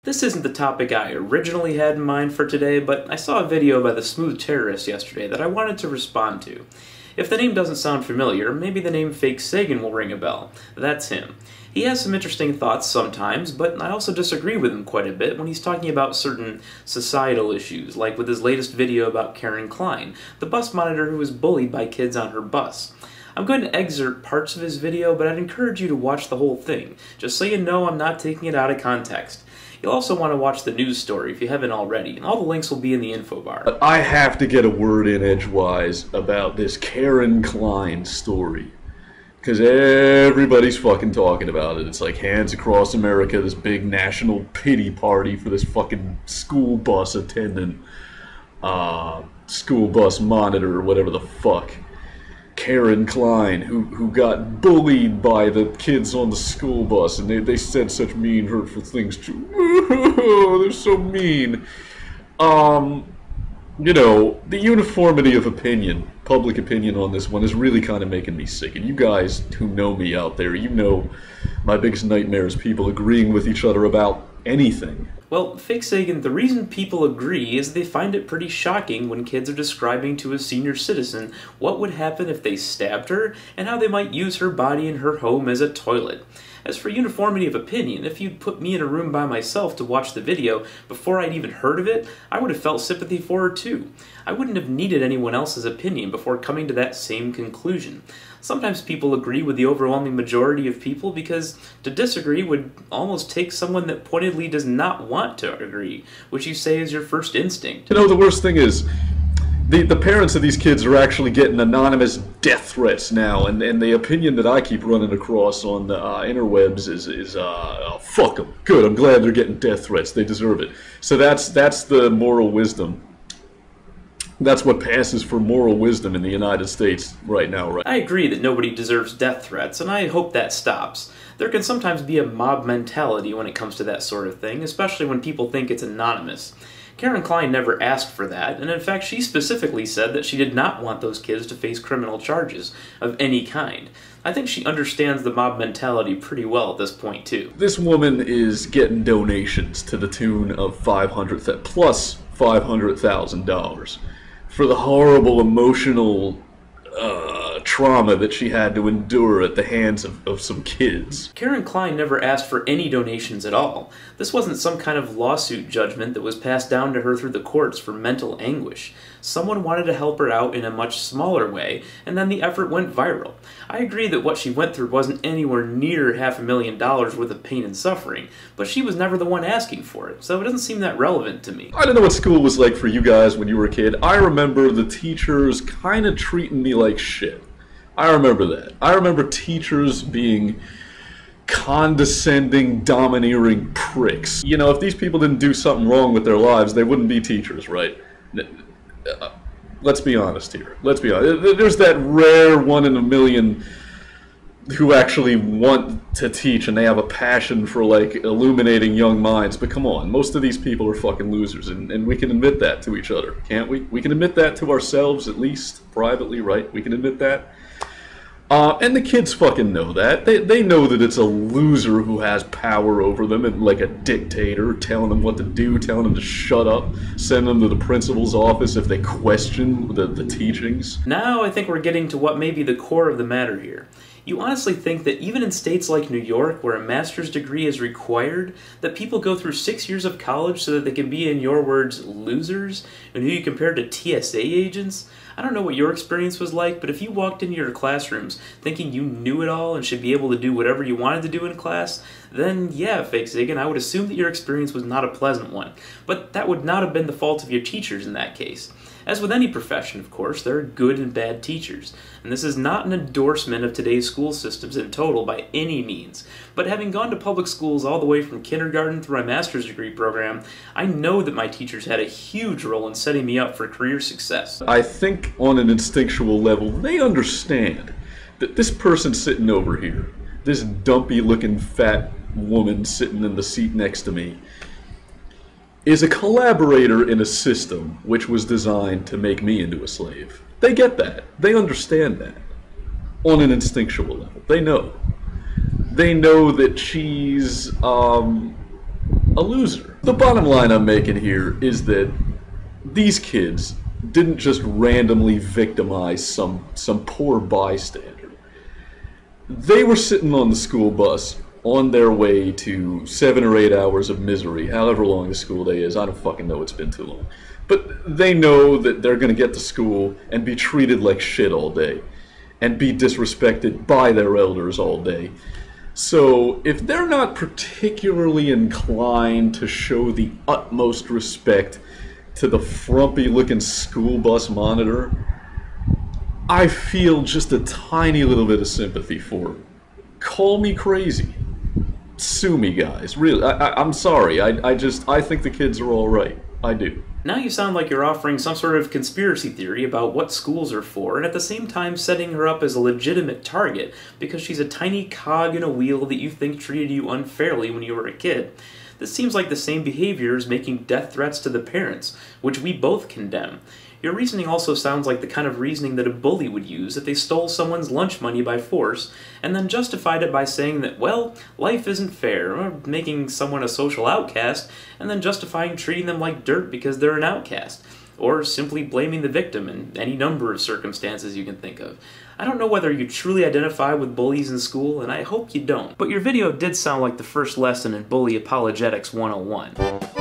This isn't the topic I originally had in mind for today, but I saw a video by TheSmoothTerrorist yesterday that I wanted to respond to. If the name doesn't sound familiar, maybe the name FakeSagan will ring a bell. That's him. He has some interesting thoughts sometimes, but I also disagree with him quite a bit when he's talking about certain societal issues, like with his latest video about Karen Klein, the bus monitor who was bullied by kids on her bus. I'm going to excerpt parts of his video, but I'd encourage you to watch the whole thing, just so you know I'm not taking it out of context. You'll also want to watch the news story if you haven't already, and all the links will be in the info bar. I have to get a word in edgewise about this Karen Klein story. Because everybody's fucking talking about it. It's like Hands Across America, this big national pity party for this fucking school bus attendant, school bus monitor, or whatever the fuck. Karen Klein, who got bullied by the kids on the school bus, and they said such mean, hurtful things to oh, they're so mean. You know, the uniformity of opinion, public opinion on this one is really kind of making me sick. And you guys who know me out there, you know my biggest nightmare is people agreeing with each other about anything. Well, FakeSagan, the reason people agree is they find it pretty shocking when kids are describing to a senior citizen what would happen if they stabbed her and how they might use her body in her home as a toilet. As for uniformity of opinion, if you'd put me in a room by myself to watch the video before I'd even heard of it, I would have felt sympathy for her too. I wouldn't have needed anyone else's opinion before coming to that same conclusion. Sometimes people agree with the overwhelming majority of people because to disagree would almost take someone that pointedly does not want to agree, which you say is your first instinct. You know, the worst thing is, the parents of these kids are actually getting anonymous death threats now, and the opinion that I keep running across on the interwebs is oh, fuck them. Good, I'm glad they're getting death threats. They deserve it. So that's the moral wisdom. That's what passes for moral wisdom in the United States right now, right? I agree that nobody deserves death threats, and I hope that stops. There can sometimes be a mob mentality when it comes to that sort of thing, especially when people think it's anonymous. Karen Klein never asked for that, and in fact she specifically said that she did not want those kids to face criminal charges of any kind. I think she understands the mob mentality pretty well at this point too. This woman is getting donations to the tune of plus $500,000 for the horrible emotional trauma that she had to endure at the hands of some kids. Karen Klein never asked for any donations at all. This wasn't some kind of lawsuit judgment that was passed down to her through the courts for mental anguish. Someone wanted to help her out in a much smaller way, and then the effort went viral. I agree that what she went through wasn't anywhere near $500,000 worth of pain and suffering, but she was never the one asking for it, so it doesn't seem that relevant to me. I don't know what school was like for you guys when you were a kid. I remember the teachers kind of treating me like shit. I remember that. I remember teachers being condescending, domineering pricks. You know, if these people didn't do something wrong with their lives, they wouldn't be teachers, right? Let's be honest here. Let's be honest. There's that rare 1 in a million who actually want to teach and they have a passion for, like, illuminating young minds. But come on, most of these people are fucking losers, and we can admit that to each other, can't we? We can admit that to ourselves, at least privately, right? We can admit that. And the kids fucking know that. They know that it's a loser who has power over them and like a dictator telling them what to do, telling them to shut up, sending them to the principal's office if they question the teachings. Now I think we're getting to what may be the core of the matter here. You honestly think that even in states like New York, where a master's degree is required, that people go through 6 years of college so that they can be, in your words, losers, and who you compare to TSA agents? I don't know what your experience was like, but if you walked into your classrooms thinking you knew it all and should be able to do whatever you wanted to do in class, then yeah, FakeSagan, I would assume that your experience was not a pleasant one. But that would not have been the fault of your teachers in that case. As with any profession, of course, there are good and bad teachers, and this is not an endorsement of today's school systems in total by any means, but having gone to public schools all the way from kindergarten through my master's degree program, I know that my teachers had a huge role in setting me up for career success. I think on an instinctual level, they understand that this person sitting over here, this dumpy looking fat woman sitting in the seat next to me, is a collaborator in a system which was designed to make me into a slave. They get that. They understand that. On an instinctual level. They know. They know that she's a loser. The bottom line I'm making here is that these kids didn't just randomly victimize some poor bystander. They were sitting on the school bus on their way to 7 or 8 hours of misery, however long the school day is. I don't fucking know, it's been too long. But they know that they're going to get to school and be treated like shit all day, and be disrespected by their elders all day. So if they're not particularly inclined to show the utmost respect to the frumpy-looking school bus monitor, I feel just a tiny little bit of sympathy for them. Call me crazy. Sue me, guys. Really, I'm sorry. I think the kids are all right. I do. Now you sound like you're offering some sort of conspiracy theory about what schools are for, and at the same time setting her up as a legitimate target because she's a tiny cog in a wheel that you think treated you unfairly when you were a kid. This seems like the same behavior as making death threats to the parents, which we both condemn. Your reasoning also sounds like the kind of reasoning that a bully would use if they stole someone's lunch money by force, and then justified it by saying that, well, life isn't fair, or making someone a social outcast, and then justifying treating them like dirt because they're an outcast, or simply blaming the victim in any number of circumstances you can think of. I don't know whether you truly identify with bullies in school, and I hope you don't. But your video did sound like the first lesson in Bully Apologetics 101.